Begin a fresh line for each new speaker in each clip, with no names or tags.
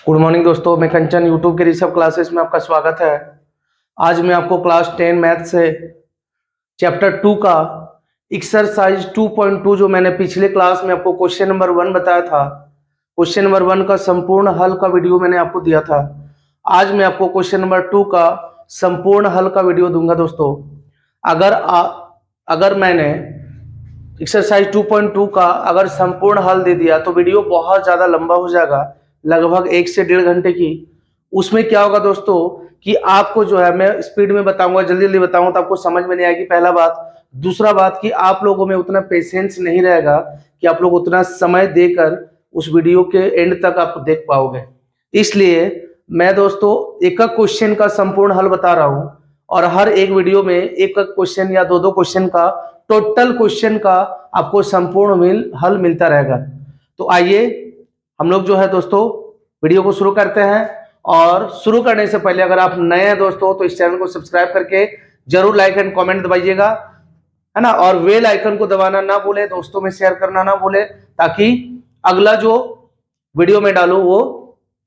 Good morning दोस्तों, मैं कंचन YouTube के ऋषभ क्लासेस में आपका स्वागत है। आज मैं आपको क्लास 10 मैथ से चैप्टर 2 का एक्सरसाइज 2.2 जो मैंने पिछले क्लास में आपको क्वेश्चन नंबर 1 बताया था, क्वेश्चन नंबर 1 का संपूर्ण हल का वीडियो मैंने आपको दिया था। आज मैं आपको क्वेश्चन नंबर 2 का संपूर्ण हल का वीडियो दूंगा। दोस्तों अगर मैंने एक्सरसाइज 2.2 का अगर संपूर्ण हल दे दिया तो वीडियो बहुत ज़्यादा लंबा हो जाएगा, लगभग 1 से 1.5 घंटे की। उसमें क्या होगा दोस्तों कि आपको जो है मैं स्पीड में बताऊंगा, जल्दी जल्दी बताऊंगा तो आपको समझ में नहीं आएगी, पहला बात। दूसरा बात कि आप लोगों में उतना पेशेंस नहीं रहेगा कि आप लोग उतना समय देकर उस वीडियो के एंड तक आप देख पाओगे। इसलिए मैं दोस्तों एक एक क्वेश्चन का संपूर्ण हल बता रहा हूँ और हर एक वीडियो में एक एक क्वेश्चन या दो क्वेश्चन का, टोटल क्वेश्चन का आपको संपूर्ण हल मिलता रहेगा। तो आइए हम लोग जो है दोस्तों वीडियो को शुरू करते हैं। और शुरू करने से पहले अगर आप नए हैं दोस्तों तो इस चैनल को सब्सक्राइब करके जरूर लाइक एंड कमेंट दबाइएगा, है ना। और बेल आइकन को दबाना ना भूले, दोस्तों में शेयर करना ना भूले, ताकि अगला जो वीडियो में डालूं वो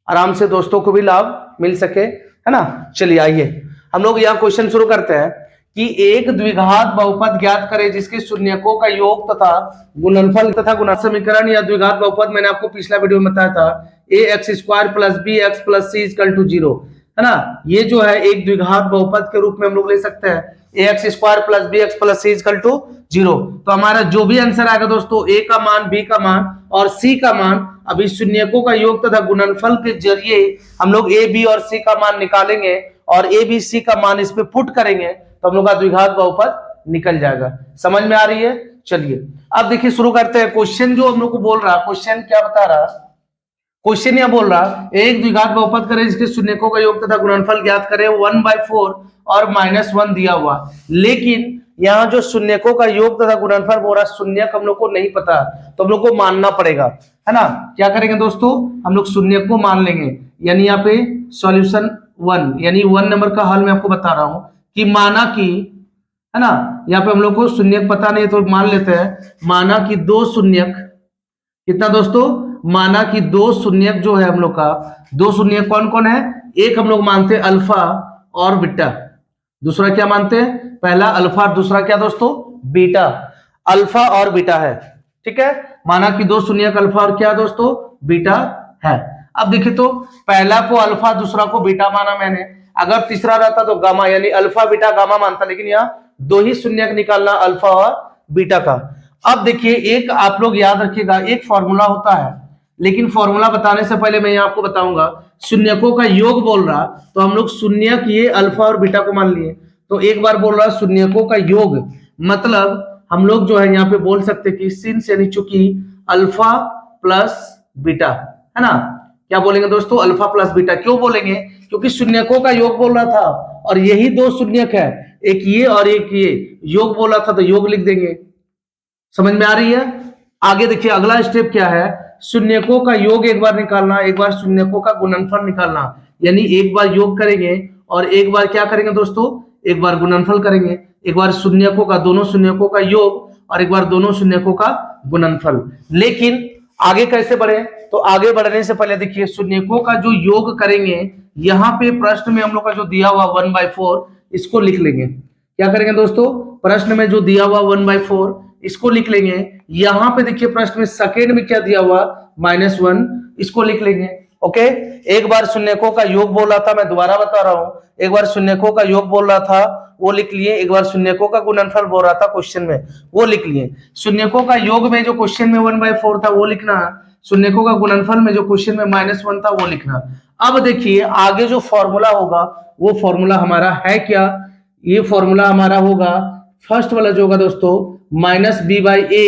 आराम से दोस्तों को भी लाभ मिल सके, है ना। चलिए आइए हम लोग यहाँ क्वेश्चन शुरू करते हैं कि एक द्विघात बहुपद ज्ञात करें जिसके शून्यकों का योग तथा गुणनफल तथा गुणन समीकरण या द्विघात बहुपद मैंने आपको पिछला वीडियो में बताया था, ax² + bx + c = 0, है ना। ये जो है एक द्विघात बहुपद के रूप में हम लोग ले सकते हैं, ax² + bx + c = 0। तो हमारा जो भी आंसर आएगा दोस्तों, a का मान, b का मान और c का मान, अभी शून्यकों का योग तथा गुणनफल के जरिए हम लोग a, b और c का मान निकालेंगे और a, b, c का मान इस पे पुट करेंगे तो हम लोग का द्विघात बहुपद निकल जाएगा। समझ में आ रही है? चलिए अब देखिए शुरू करते हैं। क्वेश्चन जो हम लोग को बोल रहा, क्वेश्चन क्या बता रहा, क्वेश्चन यह बोल रहा एक द्विघात बहुपद करें जिसके शून्यकों का योग तथा गुणनफल ज्ञात करें 1/4 और -1 दिया हुआ। लेकिन यहाँ जो शून्यकों का योग तथा गुणनफल बोल रहा, शून्यक हम लोग को नहीं पता तो हम लोग को मानना पड़ेगा, है ना। क्या करेंगे दोस्तों, हम लोग शून्यक को मान लेंगे। यानी यहाँ पे सॉल्यूशन 1 यानी 1 नंबर का हल मैं आपको बता रहा हूं कि माना कि, है ना, यहाँ पे हम लोग को शून्यक पता नहीं तो मान लेते हैं, माना कि 2 शून्यक, कितना दोस्तों, माना कि 2 शून्यक जो है हम लोग का, 2 शून्यक कौन कौन है, एक हम लोग मानते हैं अल्फा और बीटा, दूसरा क्या मानते हैं, पहला अल्फा, दूसरा क्या दोस्तों, बीटा। अल्फा और बीटा है, ठीक है। माना कि 2 शून्यक अल्फा और क्या दोस्तों, बीटा है। अब देखिए तो पहला को अल्फा दूसरा को बीटा माना मैंने, अगर तीसरा रहता तो गामा, यानी अल्फा बीटा गामा मानता, लेकिन यहाँ 2 ही शून्यक निकालना, अल्फा और बीटा का। अब देखिए एक आप लोग याद रखिएगा, एक फॉर्मूला होता है, लेकिन फॉर्मूला बताने से पहले मैं यहाँ आपको बताऊंगा, शून्यकों का योग बोल रहा तो हम लोग शून्यक ये अल्फा और बीटा को मान लिए। तो एक बार बोल रहा शून्यकों का योग, मतलब हम लोग जो है यहाँ पे बोल सकते कि सिंस यानी चूंकि अल्फा प्लस बीटा, है ना। क्या बोलेंगे दोस्तों, अल्फा प्लस बीटा। क्यों बोलेंगे, क्योंकि शून्यकों का योग बोल रहा था और यही 2 शून्यक है, एक ये और एक ये, योग बोला था तो योग लिख देंगे। समझ में आ रही है? आगे देखिए अगला स्टेप क्या है, शून्यकों का योग एक बार निकालना, एक बार शून्यकों का गुणनफल निकालना। यानी एक बार योग करेंगे और एक बार क्या करेंगे दोस्तों, एक बार गुणनफल करेंगे, एक बार शून्यकों का, दोनों शून्यकों का योग और एक बार दोनों शून्यकों का गुणनफल। लेकिन आगे कैसे बढ़े, तो आगे बढ़ने से पहले देखिए शून्यकों का जो योग करेंगे, यहाँ पे प्रश्न में हम लोग का जो दिया हुआ 1/4 इसको लिख लेंगे। क्या करेंगे दोस्तों, प्रश्न में जो दिया हुआ 1/4 इसको लिख लेंगे। यहाँ पे देखिए प्रश्न में सेकेंड में क्या दिया हुआ, -1, इसको लिख लेंगे। ओके, एक बार शून्यकों का योग बोल रहा था, मैं दोबारा बता रहा हूँ, एक बार शून्यकों का योग बोल रहा था वो लिख लिए, एक बार शून्यकों का गुणनफल बोल रहा था क्वेश्चन में वो लिख लिए। शून्यकों का योग में जो क्वेश्चन में 1/4 था वो लिखना, शून्यकों का गुणनफल में जो क्वेश्चन में -1 था वो लिखना। अब देखिए आगे जो फॉर्मूला होगा वो फॉर्मूला हमारा है क्या, ये फॉर्मूला हमारा होगा फर्स्ट वाला जो होगा दोस्तों -b/a,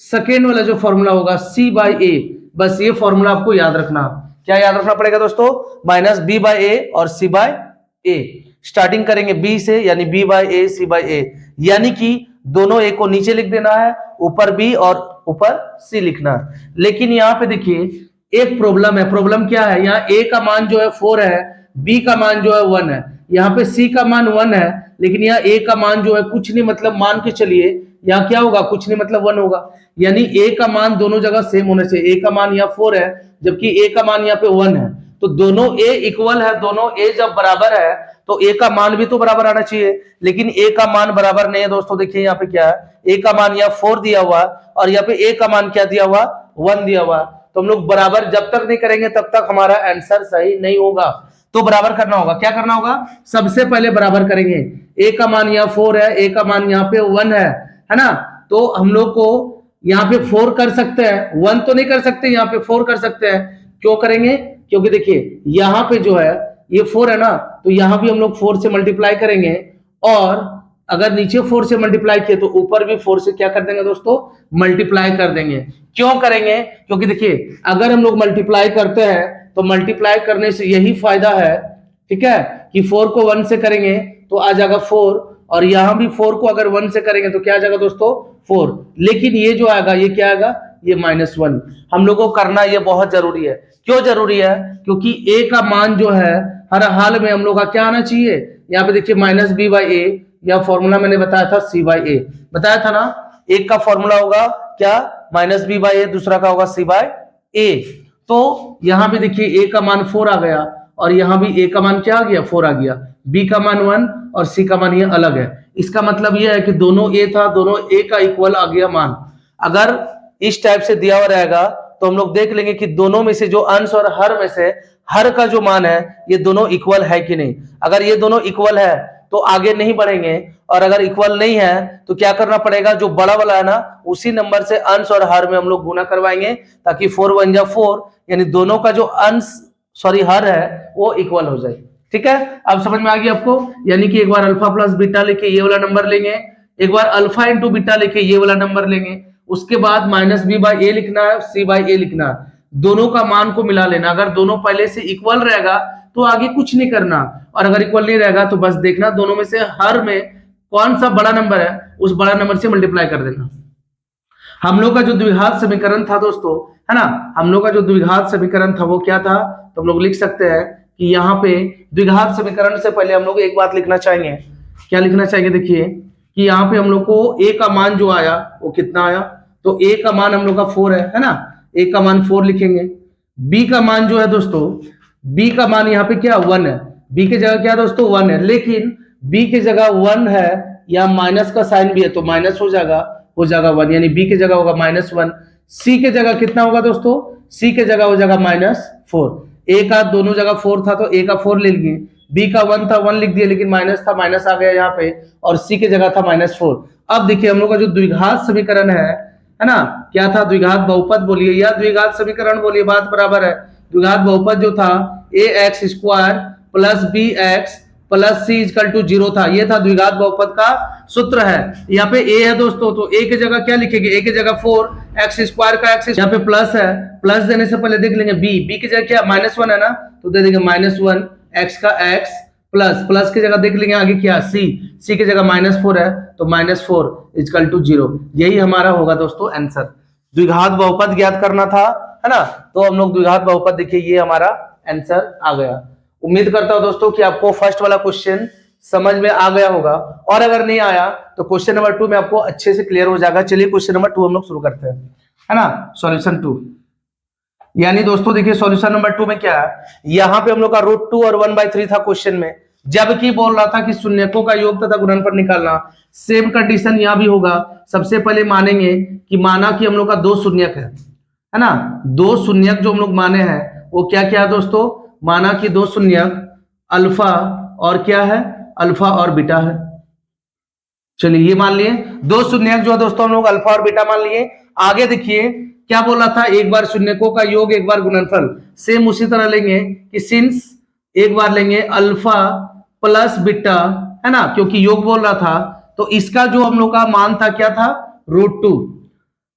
सेकेंड वाला जो फॉर्मूला होगा c/a। बस ये फॉर्मूला आपको याद रखना। क्या याद रखना पड़ेगा दोस्तों, -b/a और c/a। स्टार्टिंग करेंगे b से, यानी b/a c/a, यानी कि दोनों a को नीचे लिख देना है, ऊपर b और ऊपर c लिखना। लेकिन यहाँ पे देखिए एक प्रॉब्लम है। प्रॉब्लम क्या है, यहाँ a का मान जो है 4 है, b का मान जो है 1 है, यहाँ पे c का मान 1 है, लेकिन यहाँ a का मान जो है कुछ नहीं, मतलब मान के चलिए यहाँ क्या होगा, कुछ नहीं मतलब 1 होगा। यानी a का मान दोनों जगह सेम होने से, a का मान यहाँ 4 है जबकि a का मान यहाँ पे 1 है, तो दोनों ए इक्वल है, दोनों ए जब बराबर है तो ए का मान भी तो बराबर आना चाहिए, लेकिन ए का मान बराबर नहीं है दोस्तों। देखिए यहाँ पे क्या है, ए का मान यहाँ 4 दिया हुआ और यहाँ पे ए का मान क्या दिया हुआ, 1 दिया हुआ। तो हम लोग बराबर जब तक नहीं करेंगे तब तक हमारा आंसर सही नहीं होगा। तो बराबर करना होगा, क्या करना होगा, सबसे पहले बराबर करेंगे। ए का मान यहाँ 4 है, ए का मान यहाँ पे 1 है ना। तो हम लोग को यहाँ पे 4 कर सकते हैं, 1 तो नहीं कर सकते, यहाँ पे 4 कर सकते हैं। क्यों करेंगे, क्योंकि देखिए यहाँ पे जो है ये 4 है ना, तो यहाँ भी हम लोग 4 से मल्टीप्लाई करेंगे, और अगर नीचे 4 से मल्टीप्लाई किए तो ऊपर भी 4 से क्या कर देंगे दोस्तों, मल्टीप्लाई कर देंगे। क्यों करेंगे, क्योंकि देखिए अगर हम लोग मल्टीप्लाई करते हैं तो मल्टीप्लाई करने से यही फायदा है, ठीक है, कि 4 को 1 से करेंगे तो आ जाएगा 4, और यहां भी 4 को अगर 1 से करेंगे तो क्या आ जाएगा दोस्तों, 4। लेकिन ये जो आएगा ये क्या आएगा, ये -1। हम लोगों को करना ये बहुत जरूरी है। क्यों जरूरी है, क्योंकि a का मान जो है हर हाल में हम लोग का क्या आना चाहिए, यहाँ पे देखिए -b/a, या फॉर्मूला मैंने बताया था c/a, बताया था ना। एक का फॉर्मूला होगा क्या, -b/a, दूसरा का होगा c/a। तो यहाँ पे देखिए a का मान 4 आ गया, और यहाँ भी a का मान क्या आ गया, 4 आ गया, b का मान 1 और c का मान ये अलग है। इसका मतलब ये है कि दोनों a था, दोनों a का इक्वल आ गया मान। अगर इस टाइप से दिया हुआ रहेगा तो हम लोग देख लेंगे कि दोनों में से जो अंश और हर में से हर का जो मान है ये दोनों इक्वल है कि नहीं। अगर ये दोनों इक्वल है तो आगे नहीं बढ़ेंगे, और अगर इक्वल नहीं है तो क्या करना पड़ेगा, जो बड़ा वाला है ना उसी नंबर से अंश और हर में हम लोग गुना करवाएंगे, ताकि 4 1 जा 4, यानी दोनों का जो अंश हर है वो इक्वल हो जाए। ठीक है, अब समझ में आ गया आपको। यानी कि एक बार अल्फा प्लस बीटा लेके ये वाला नंबर लेंगे, एक बार अल्फा इंटू बीटा लेके ये वाला नंबर लेंगे, उसके बाद -b/a लिखना है, c/a लिखना है, दोनों का मान को मिला लेना। अगर दोनों पहले से इक्वल रहेगा तो आगे कुछ नहीं करना, और अगर इक्वल नहीं रहेगा तो बस देखना दोनों में से हर में कौन सा बड़ा नंबर है उस बड़ा नंबर से मल्टीप्लाई कर देना। हम लोग का जो द्विघात समीकरण था दोस्तों, है ना, हम लोग का जो द्विघात समीकरण था वो क्या था, तो हम लोग लिख सकते हैं कि यहाँ पे द्विघात समीकरण से पहले हम लोग एक बात लिखना चाहेंगे। क्या लिखना चाहेंगे, देखिए कि यहाँ पे हम लोग को a का मान जो आया वो कितना आया, तो a का मान हम लोग का 4 है ना, a का मान 4 लिखेंगे। b का मान जो है दोस्तों, b का मान यहाँ पे क्या 1 है, b की जगह क्या दोस्तों 1 है, लेकिन b की जगह 1 है, या माइनस का साइन भी है तो माइनस हो जाएगा 1, यानी b की जगह होगा -1। c के जगह कितना होगा दोस्तों, c के जगह हो जाएगा -4। a का दोनों जगह 4 था तो a का 4 ले लिए, b का 1 था 1 लिख दिया, लेकिन माइनस था माइनस आ गया यहाँ पे, और c की जगह था -4। अब देखिए हम लोग का जो द्विघात समीकरण है ना, क्या था, द्विघात बहुपद बोलिए या द्विघात समीकरण बोलिए, बात बराबर है। द्विघात बहुपद जो था ax² + bx + c = 0 था, ये था द्विघात बहुपद का सूत्र है। यहाँ पे a है दोस्तों, तो a की जगह क्या लिखेंगे, a की जगह 4, x² का x, यहाँ पे प्लस है, प्लस देने से पहले देख लेंगे b की जगह क्या -1 है ना, तो दे देंगे -1, x का x, प्लस की जगह देख लेंगे आगे क्या c की जगह -4 है तो -4 = 0। यही हमारा होगा दोस्तों आंसर। द्विघात बहुपद ज्ञात करना था, है ना, तो हम लोग द्विघात बहुपद, देखिए ये हमारा आंसर आ गया। उम्मीद करता हूं दोस्तों कि आपको फर्स्ट वाला क्वेश्चन समझ में आ गया होगा, और अगर नहीं आया तो क्वेश्चन नंबर 2 में आपको अच्छे से क्लियर हो जाएगा। चलिए क्वेश्चन नंबर 2 हम लोग शुरू करते हैं, है ना, सॉल्यूशन 2। यानी दोस्तों देखिए सॉल्यूशन नंबर 2 में क्या है, यहाँ पे हम लोग का √2 और 1/3 था क्वेश्चन में, जबकि बोल रहा था कि शून्यकों का योग तथा गुणनफल निकालना। सेम कंडीशन यहाँ भी होगा। सबसे पहले मानेंगे कि माना कि हम लोग का 2 शून्यक है ना, 2 शून्यक जो हम लोग माने हैं वो क्या क्या है दोस्तों, माना कि 2 शून्यक अल्फा और क्या है, अल्फा और बीटा है। चलिए ये मान लिए 2 शून्यक जो है दोस्तों हम लोग अल्फा और बीटा मान लिए। आगे देखिए क्या बोल रहा था, एक बार शून्यकों का योग एक बार गुणनफल। सेम उसी तरह लेंगे कि सिंस एक बार लेंगे अल्फा प्लस बीटा, है ना, क्योंकि योग बोल रहा था, तो इसका जो हम लोग का मान था क्या था, √2।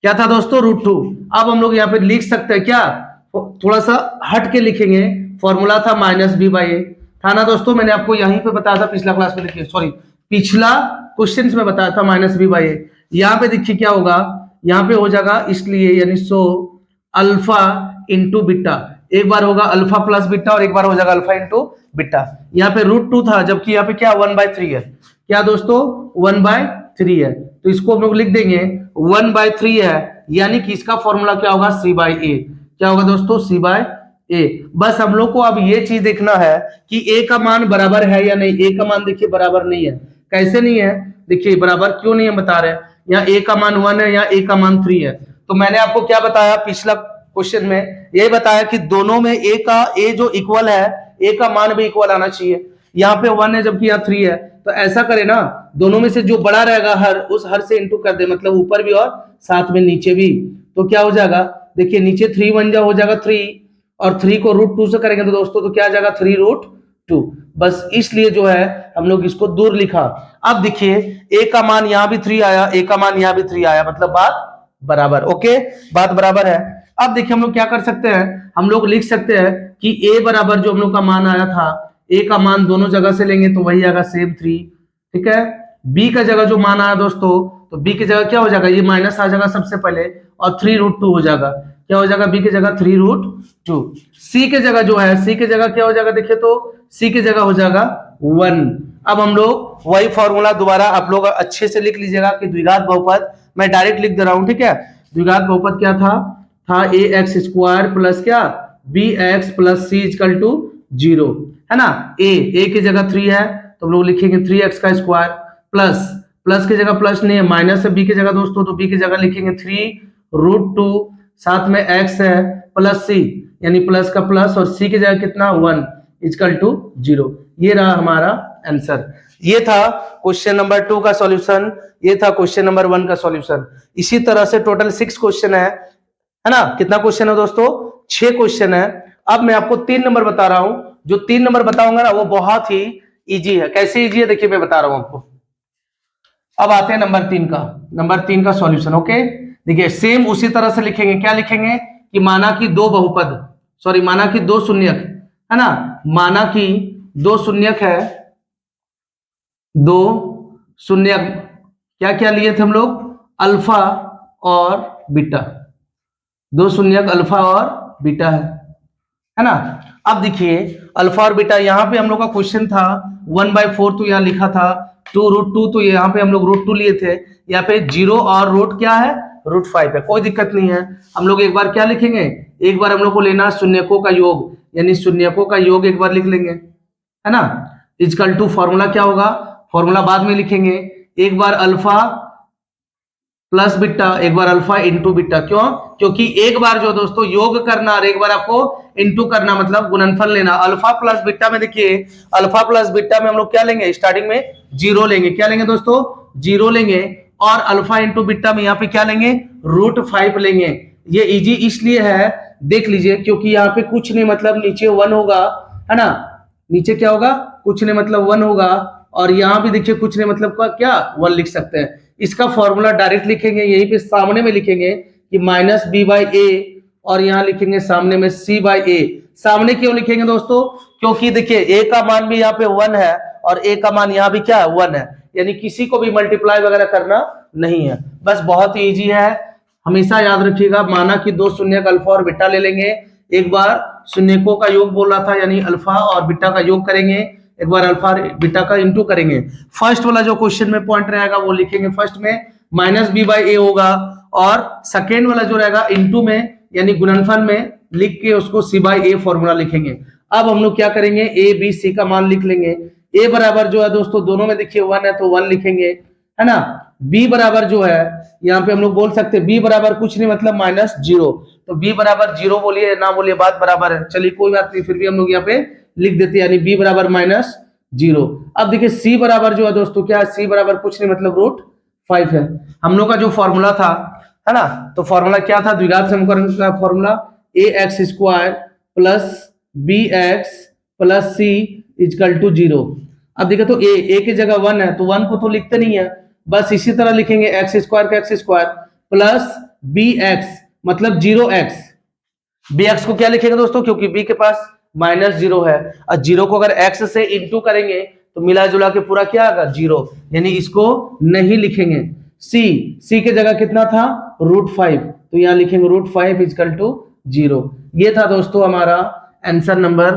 क्या था दोस्तों, √2। अब हम लोग यहाँ पे लिख सकते हैं क्या, थोड़ा सा हट के लिखेंगे, फॉर्मूला था -b/a था ना दोस्तों, मैंने आपको यहीं पे बताया था पिछला क्लास में, देखिए सॉरी पिछला क्वेश्चन में बताया था -b/a। यहाँ पे देखिए क्या होगा, यहाँ पे हो जाएगा इसलिए, यानी सो अल्फा इंटू बीटा, एक बार होगा अल्फा प्लस बीटा और एक बार हो जाएगा अल्फा इंटू बीटा। यहाँ पे √2 था, जबकि यहाँ पे क्या 1/3 है, क्या दोस्तों 1/3 है, तो इसको हम लोग लिख देंगे 1/3 है, यानी कि इसका फॉर्मूला क्या होगा, c/a। क्या होगा दोस्तों, c/a। ए। बस हम लोग को अब ये चीज देखना है कि ए का मान बराबर है या नहीं। ए का मान देखिए बराबर नहीं है। कैसे नहीं है? देखिए बराबर क्यों नहीं है बता रहे हैं। यहाँ ए का मान 1 है, यहाँ ए का मान 3 है। तो मैंने आपको क्या बताया पिछला क्वेश्चन में, ये बताया कि दोनों में ए जो इक्वल है, ए का मान भी इक्वल आना चाहिए। यहाँ पे 1 है जबकि यहाँ 3 है, तो ऐसा करे ना, दोनों में से जो बड़ा रहेगा हर से इंटू कर दे, मतलब ऊपर भी और साथ में नीचे भी। तो क्या हो जाएगा, देखिए नीचे 3 1 जा हो जाएगा 3, और 3 को √2 से करेंगे तो दोस्तों तो क्या आ जाएगा 3√2। बस इसलिए जो है हम लोग इसको दूर लिखा। अब देखिए ए का मान यहाँ भी 3 आया, ए का मान यहाँ भी 3 आया, मतलब बात बराबर। ओके, बात बराबर है। अब देखिए हम लोग क्या कर सकते हैं, हम लोग लिख सकते हैं कि ए बराबर जो हम लोग का मान आया था, ए का मान दोनों जगह से लेंगे तो वही आएगा सेम 3। ठीक है, बी का जगह जो मान आया दोस्तों, तो बी की जगह क्या हो जाएगा, ये माइनस आ जाएगा सबसे पहले, और 3√2 हो जाएगा। क्या हो जाएगा, बी की जगह 3√2। सी के जगह जो है, सी की जगह क्या हो जाएगा, देखिए तो सी की जगह हो जाएगा 1। अब हम लोग वही फॉर्मूला दोबारा आप लोग अच्छे से लिख लीजिएगा कि द्विघात बहुपद, मैं डायरेक्ट लिख दे रहा हूं। ठीक है, द्विघात बहुपद क्या था ax² प्लस क्या bx plus c equal to 0, है ना। a की जगह 3 है तो हम लोग लिखेंगे 3x का स्क्वायर, प्लस की जगह प्लस नहीं है, माइनस है b की जगह दोस्तों, तो b की जगह लिखेंगे 3√2, साथ में x है प्लस c, यानी प्लस का प्लस, और c की जगह कितना 1 इक्वल टू 0। ये रहा हमारा आंसर। ये था क्वेश्चन नंबर 2 का सॉल्यूशन, ये था क्वेश्चन नंबर 1 का सॉल्यूशन। इसी तरह से टोटल 6 क्वेश्चन है ना। कितना क्वेश्चन है दोस्तों, 6 क्वेश्चन है। अब मैं आपको 3 नंबर बता रहा हूं, जो 3 नंबर बताऊंगा ना वो बहुत ही इजी है। कैसे इजी है देखिए मैं बता रहा हूं आपको। अब आते हैं नंबर 3 का सॉल्यूशन। ओके, देखिए सेम उसी तरह से लिखेंगे। क्या लिखेंगे कि माना कि माना कि दो शून्यक है ना, माना कि दो शून्यक है, दो शून्यक क्या क्या लिए थे हम लोग, अल्फा और बीटा, दो शून्यक अल्फा और बीटा है ना। अब देखिए अल्फा और बीटा, यहां पे हम लोग का क्वेश्चन था 1/4, तो यहां लिखा था 2√2, तो यहाँ पे हम लोग √2 लिए थे। यहाँ पे 0 और रूट क्या है, √5 है, कोई दिक्कत नहीं है। हम लोग एक बार क्या लिखेंगे, एक बार हम लोग को लेना शून्यकों का योग, यानी शून्यकों का योग एक बार लिख लेंगे, है ना। इक्वल टू फॉर्मूला क्या होगा, फॉर्मूला बाद में लिखेंगे। एक बार अल्फा प्लस बीटा, एक बार अल्फा इंटू बीटा। क्यों, क्योंकि एक बार जो दोस्तों योग करना और एक बार आपको इंटू करना, मतलब गुणनफल लेना। अल्फा प्लस बीटा में देखिए, अल्फा प्लस बीटा में हम लोग क्या लेंगे, स्टार्टिंग में 0 लेंगे। क्या लेंगे दोस्तों, 0 लेंगे। और अल्फा इंटू बीटा में यहाँ पे क्या लेंगे, √5 लेंगे। ये इजी इसलिए है, देख लीजिए, क्योंकि यहाँ पे कुछ नहीं मतलब नीचे 1 होगा, है ना। नीचे क्या होगा, कुछ नहीं मतलब 1 होगा, और यहाँ भी देखिए कुछ नहीं मतलब क्या 1 लिख सकते हैं। इसका फॉर्मूला डायरेक्ट लिखेंगे, यहीं पे सामने में लिखेंगे कि -b/a, और यहाँ लिखेंगे सामने में c/a। सामने क्यों लिखेंगे दोस्तों, क्योंकि देखिए a का मान भी यहाँ पे 1 है और a का मान यहाँ भी क्या है 1 है, यानी किसी को भी मल्टीप्लाई वगैरह करना नहीं है। बस बहुत ही ईजी है, हमेशा याद रखिएगा। माना कि दो शून्यक अल्फा और बीटा ले लेंगे, एक बार शून्यकों का योग बोल रहा था, यानी अल्फा और बीटा का योग करेंगे, एक बार अल्फा बीटा का इंटू करेंगे। फर्स्ट वाला जो क्वेश्चन में पॉइंट रहेगा वो लिखेंगे फर्स्ट में, -b/a होगा, और सेकेंड वाला जो रहेगा इंटू में, यानी गुणनफल में लिख के उसको c/a फॉर्मूला लिखेंगे। अब हम लोग क्या करेंगे, a b c का मान लिख लेंगे। a बराबर जो है दोस्तों दोनों में देखिए 1 है तो 1 लिखेंगे, है ना। b बराबर जो है यहाँ पे हम लोग बोल सकते हैं b बराबर कुछ नहीं मतलब -0, तो b बराबर 0 बोलिए ना बोलिए बात बराबर है। चलिए कोई बात नहीं, फिर भी हम लोग यहाँ पे लिख देते हैं, यानी b बराबर -0। अब देखिए c बराबर जो है दोस्तों क्या है, c बराबर कुछ नहीं मतलब √5 है। हम लोग का जो फॉर्मूला था, है ना, तो फॉर्मूला क्या था, द्विघात समीकरण का formula ax² plus bx plus c equal to 0। अब देखिए तो a की जगह 1 है तो 1 को तो लिखते नहीं है, बस इसी तरह लिखेंगे x² का x² प्लस bx मतलब 0x। bx को क्या लिखेंगे दोस्तों, क्योंकि b के पास -0 है, और 0 को अगर x से इंटू करेंगे तो मिला जुला के पूरा क्या आएगा 0, यानी इसको नहीं लिखेंगे। c की जगह कितना था √5, तो यहाँ लिखेंगे √5 इक्वल टू 0। ये था दोस्तों हमारा आंसर नंबर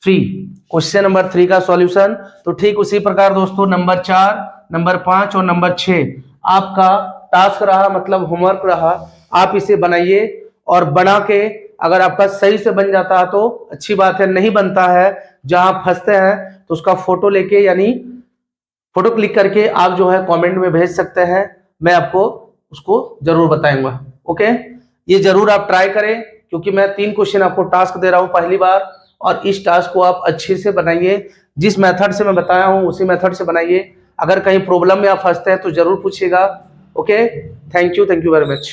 3, क्वेश्चन नंबर 3 का सॉल्यूशन। तो ठीक उसी प्रकार दोस्तों नंबर 4, नंबर 5 और नंबर 6 आपका टास्क रहा, मतलब होमवर्क रहा। आप इसे बनाइए और बना के अगर आपका सही से बन जाता है तो अच्छी बात है, नहीं बनता है, जहां फंसते हैं तो उसका फोटो लेके यानी फोटो क्लिक करके आप जो है कमेंट में भेज सकते हैं, मैं आपको उसको जरूर बताऊंगा। ओके, ये जरूर आप ट्राई करें, क्योंकि मैं 3 क्वेश्चन आपको टास्क दे रहा हूं पहली बार, और इस टास्क को आप अच्छे से बनाइए, जिस मेथड से मैं बताया हूं उसी मेथड से बनाइए। अगर कहीं प्रॉब्लम में आप फंसते हैं तो जरूर पूछिएगा। Okay, thank you very much.